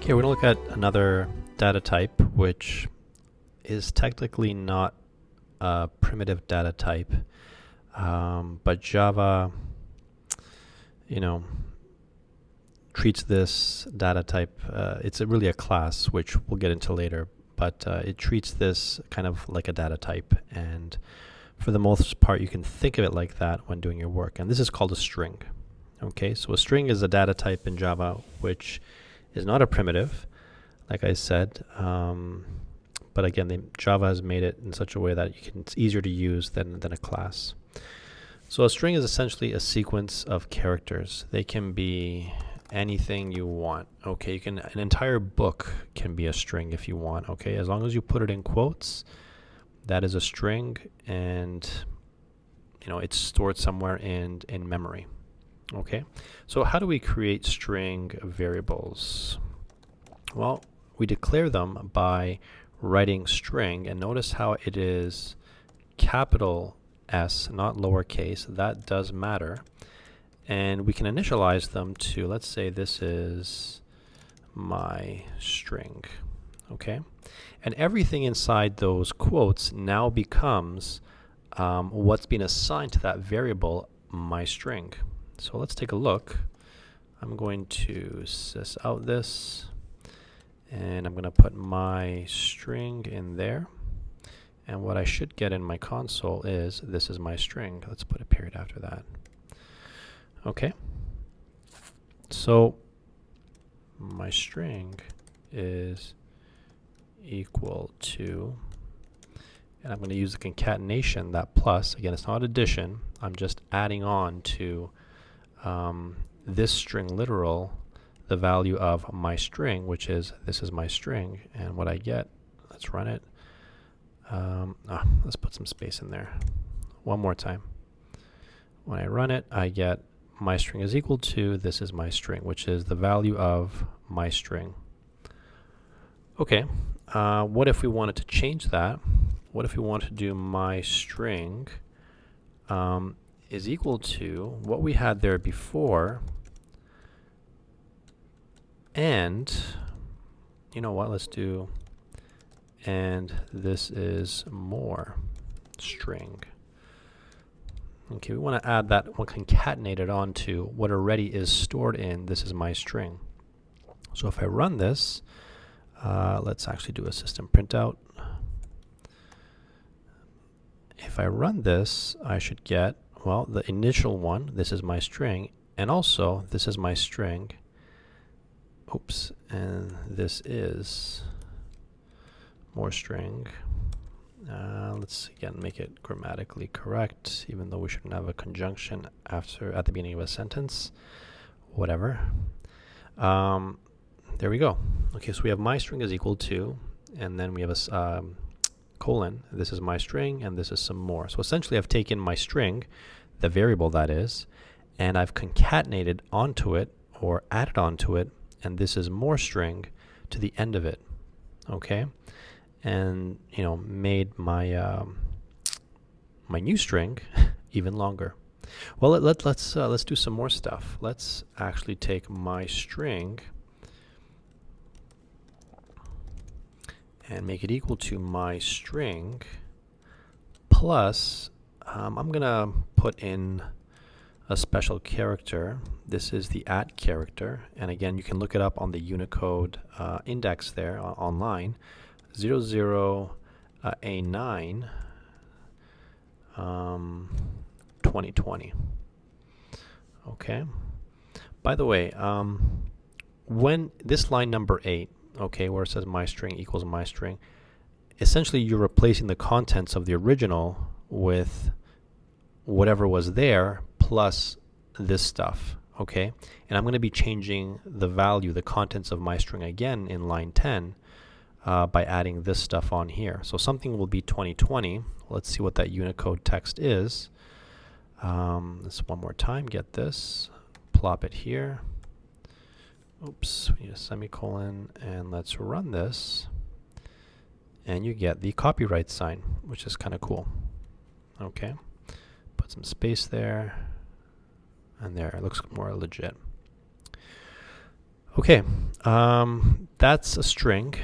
Okay, we're going to look at another data type, which is technically not a primitive data type, but Java, you know, treats this data type. It's really a class, which we'll get into later, but it treats this kind of like a data type, and for the most part, you can think of it like that when doing your work. And this is called a string. Okay, so a string is a data type in Java, which is not a primitive, like I said, but again, Java has made it in such a way that it's easier to use than a class. So a string is essentially a sequence of characters. They can be anything you want. Okay, an entire book can be a string if you want. Okay, as long as you put it in quotes, that is a string, and it's stored somewhere in memory. Okay, so how do we create string variables? Well, we declare them by writing string, and notice how it is capital S, not lowercase. That does matter. And we can initialize them to, let's say this is my string. Okay, and everything inside those quotes now becomes what's been assigned to that variable, my string. So let's take a look. I'm going to sys out this, and I'm going to put my string in there. And what I should get in my console is this is my string. Let's put a period after that. Okay. So my string is equal to, and I'm going to use the concatenation, that plus. Again, it's not addition. I'm just adding on to this string literal the value of my string, which is this is my string. And what I get, let's run it. Let's put some space in there. One more time. When I run it, I get my string is equal to this is my string, which is the value of my string. Okay, what if we wanted to change that? What if we want to do my string is equal to what we had there before, and you know what, let's do, and this is more string. Okay, we want to add that one concatenated onto what already is stored in this is my string. So if I run this, let's actually do a system printout. If I run this, I should get, well, the initial one, this is my string, and also this is my string. Oops, and this is more string. Let's again make it grammatically correct, even though we shouldn't have a conjunction at the beginning of a sentence. Whatever. There we go. Okay, so we have my string is equal to, and then we have a colon. This is my string, and this is some more. So essentially, I've taken my string, the variable that is, and I've concatenated onto it or added onto it, and this is more string to the end of it. Okay, and made my my new string even longer. Well, let's do some more stuff. Let's actually take my string and make it equal to my string plus, I'm gonna put in a special character. This is the @ character, and again, you can look it up on the Unicode index there online. 00A9 2020. Okay. By the way, when this line number 8, okay, where it says my string equals my string, essentially you're replacing the contents of the original with whatever was there plus this stuff. Okay, and I'm going to be changing the value, the contents of my string again in line 10. By adding this stuff on here. So something will be 2020. Let's see what that Unicode text is. Let's one more time get this, plop it here. Oops, we need a semicolon, and let's run this. And you get the copyright sign, which is kind of cool. Okay, put some space there, and there, it looks more legit. Okay, that's a string.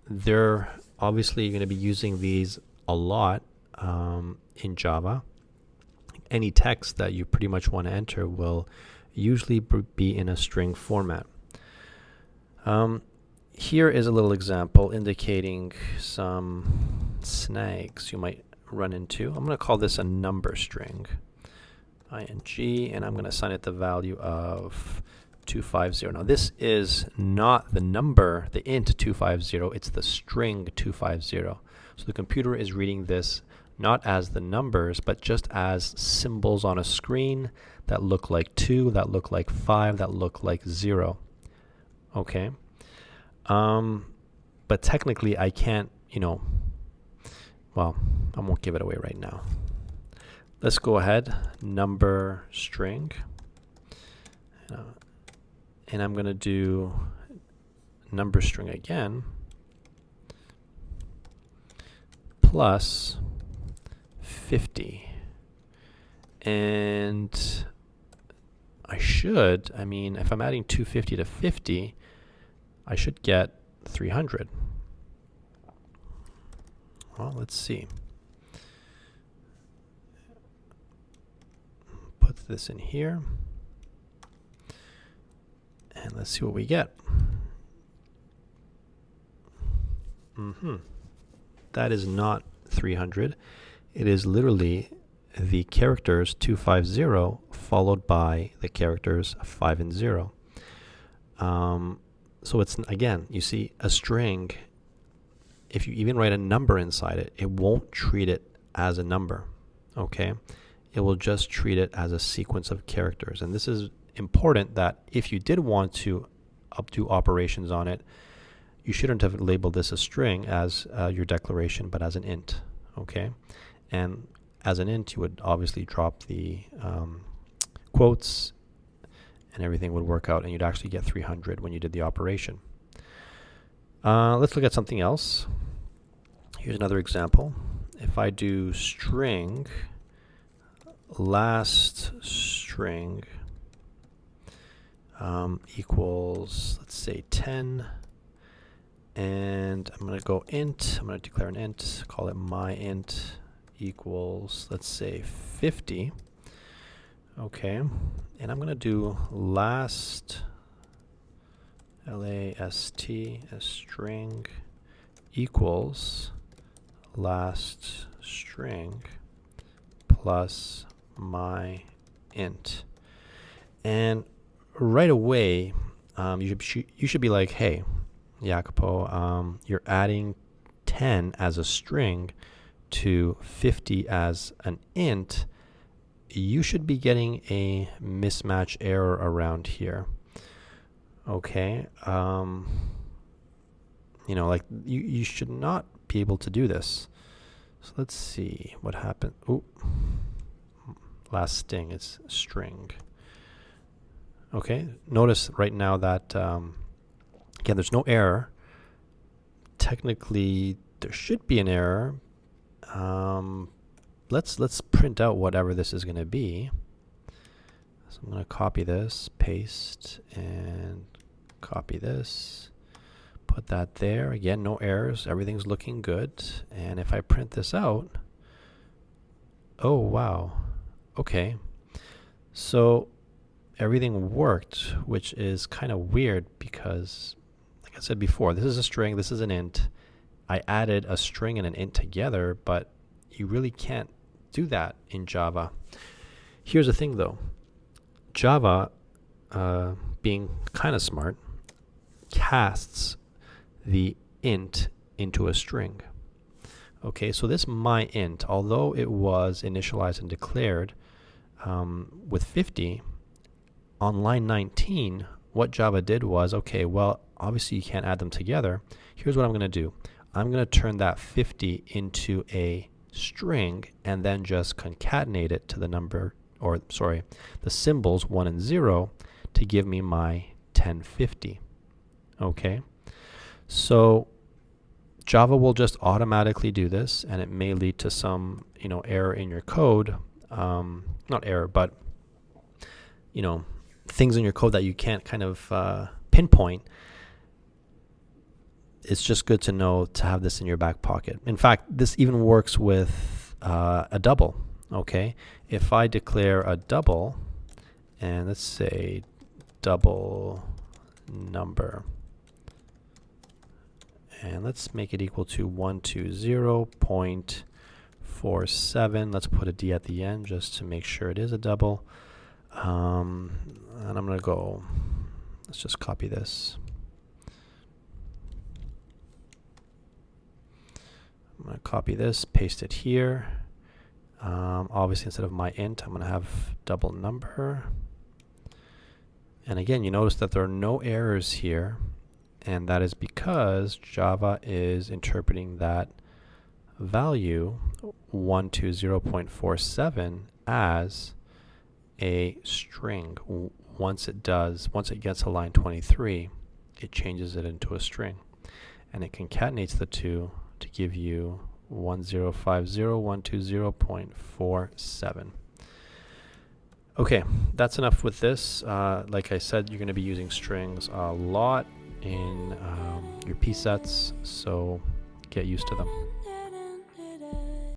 They're obviously going to be using these a lot in Java. Any text that you pretty much want to enter will usually be in a string format. Here is a little example indicating some snags you might run into. I'm going to call this a number string, ing, and I'm going to assign it the value of 250. Now this is not the number, the int 250, it's the string 250. So the computer is reading this not as the numbers, but just as symbols on a screen that look like 2, that look like 5, that look like 0. Okay. But technically I can't, well, I won't give it away right now. Let's go ahead, number string. And I'm going to do number string again, plus 50. And I mean, if I'm adding 250 to 50, I should get 300. Well, let's see. Put this in here. And let's see what we get. That is not 300. It is literally the characters 250 followed by the characters 5 and 0. So it's, again, you see a string, if you even write a number inside it, it won't treat it as a number, okay? It will just treat it as a sequence of characters. And this is important, that if you did want to do operations on it, you shouldn't have labeled this a string as your declaration, but as an int, okay? And as an int, you would obviously drop the quotes, and everything would work out, and you'd actually get 300 when you did the operation. Let's look at something else. Here's another example. If I do string, last string equals, let's say 10, and I'm going to go int, I'm going to declare an int, call it my int equals, let's say 50. Okay, and I'm going to do last, L-A-S-T, a string equals last string plus my int. And right away, you should be like, hey, Jacopo, you're adding 10 as a string to 50 as an int. You should be getting a mismatch error around here. Okay, like you should not be able to do this. So let's see what happened. Ooh, last sting is string. Okay, notice right now that again, there's no error. Technically, there should be an error. Let's print out whatever this is going to be. So I'm going to copy this, paste, and copy this. Put that there. Again, no errors. Everything's looking good. And if I print this out, oh wow. Okay. So everything worked, which is kind of weird because, like I said before, this is a string, this is an int. I added a string and an int together, but you really can't do that in Java. Here's the thing though. Java, being kind of smart, casts the int into a string. Okay, so this my int, although it was initialized and declared with 50, on line 19, what Java did was, okay, well, obviously you can't add them together. Here's what I'm going to do. I'm going to turn that 50 into a string and then just concatenate it to the number, or sorry, the symbols 1 and 0 to give me my 1050. Okay, so Java will just automatically do this, and it may lead to some error in your code. Not error, but things in your code that you can't kind of pinpoint, it's just good to know to have this in your back pocket. In fact, this even works with a double. Okay, if I declare a double, and let's say double number, and let's make it equal to 120.47. Let's put a D at the end just to make sure it is a double. And I'm going to go, let's just copy this. I'm going to copy this, paste it here. Obviously, instead of my int, I'm going to have double number. And again, you notice that there are no errors here. And that is because Java is interpreting that value 120.47 as a string. Once it gets to line 23, it changes it into a string. And it concatenates the two to give you 1050.120.47. Okay, that's enough with this. Like I said, you're going to be using strings a lot in your P sets, so get used to them.